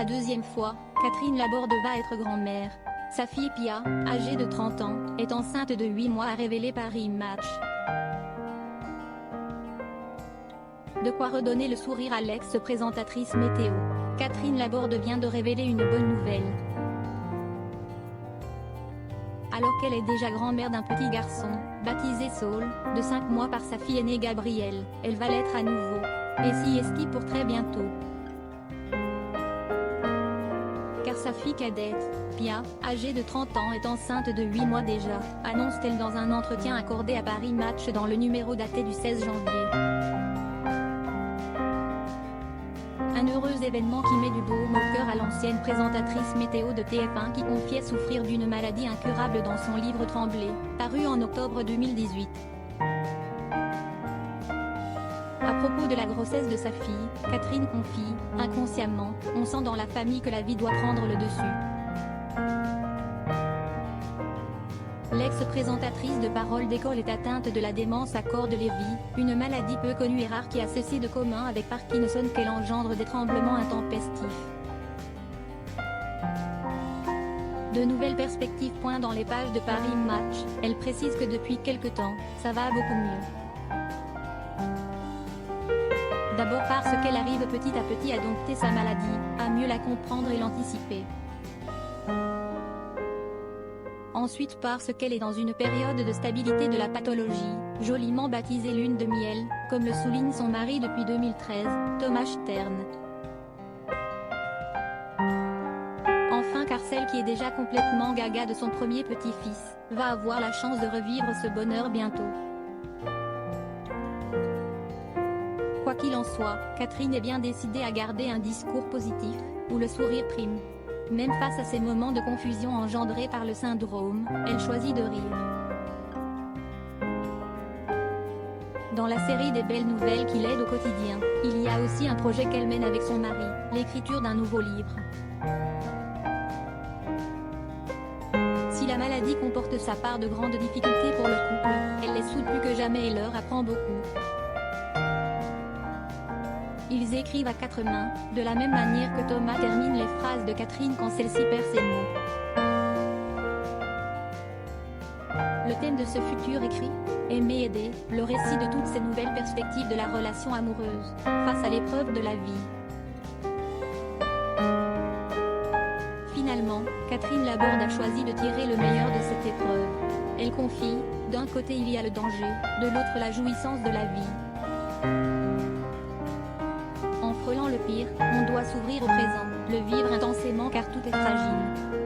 la deuxième fois, Catherine Laborde va être grand-mère. Sa fille Pia, âgée de 30 ans, est enceinte de 8 mois, a révélé Paris Match. De quoi redonner le sourire à l'ex-présentatrice météo. Catherine Laborde vient de révéler une bonne nouvelle. Alors qu'elle est déjà grand-mère d'un petit garçon, baptisé Saul, de 5 mois par sa fille aînée Gabrielle, elle va l'être à nouveau. Et si est-ce pour très bientôt. Car sa fille cadette, Pia, âgée de 30 ans, est enceinte de 8 mois déjà, annonce-t-elle dans un entretien accordé à Paris Match dans le numéro daté du 16 janvier. Un heureux événement qui met du baume au cœur à l'ancienne présentatrice météo de TF1 qui confiait souffrir d'une maladie incurable dans son livre Trembler, paru en octobre 2018. À propos de la grossesse de sa fille, Catherine confie, inconsciemment, on sent dans la famille que la vie doit prendre le dessus. L'ex-présentatrice de Parole d'école est atteinte de la démence à corps de Lévy, une maladie peu connue et rare qui a ceci de commun avec Parkinson qu'elle engendre des tremblements intempestifs. De nouvelles perspectives pointent dans les pages de Paris Match, elle précise que depuis quelque temps, ça va beaucoup mieux. D'abord parce qu'elle arrive petit à petit à dompter sa maladie, à mieux la comprendre et l'anticiper. Ensuite parce qu'elle est dans une période de stabilité de la pathologie, joliment baptisée lune de miel, comme le souligne son mari depuis 2013, Thomas Stern. Enfin car celle qui est déjà complètement gaga de son premier petit-fils, va avoir la chance de revivre ce bonheur bientôt. Quoi qu'il en soit, Catherine est bien décidée à garder un discours positif, où le sourire prime. Même face à ces moments de confusion engendrés par le syndrome, elle choisit de rire. Dans la série des belles nouvelles qui l'aident au quotidien, il y a aussi un projet qu'elle mène avec son mari, l'écriture d'un nouveau livre. Si la maladie comporte sa part de grandes difficultés pour le couple, elle les soude plus que jamais et leur apprend beaucoup. Ils écrivent à 4 mains, de la même manière que Thomas termine les phrases de Catherine quand celle-ci perd ses mots. Le thème de ce futur écrit, aimer aider, le récit de toutes ces nouvelles perspectives de la relation amoureuse, face à l'épreuve de la vie. Finalement, Catherine Laborde a choisi de tirer le meilleur de cette épreuve. Elle confie, d'un côté il y a le danger, de l'autre la jouissance de la vie. En frôlant le pire, on doit s'ouvrir au présent, le vivre intensément car tout est fragile.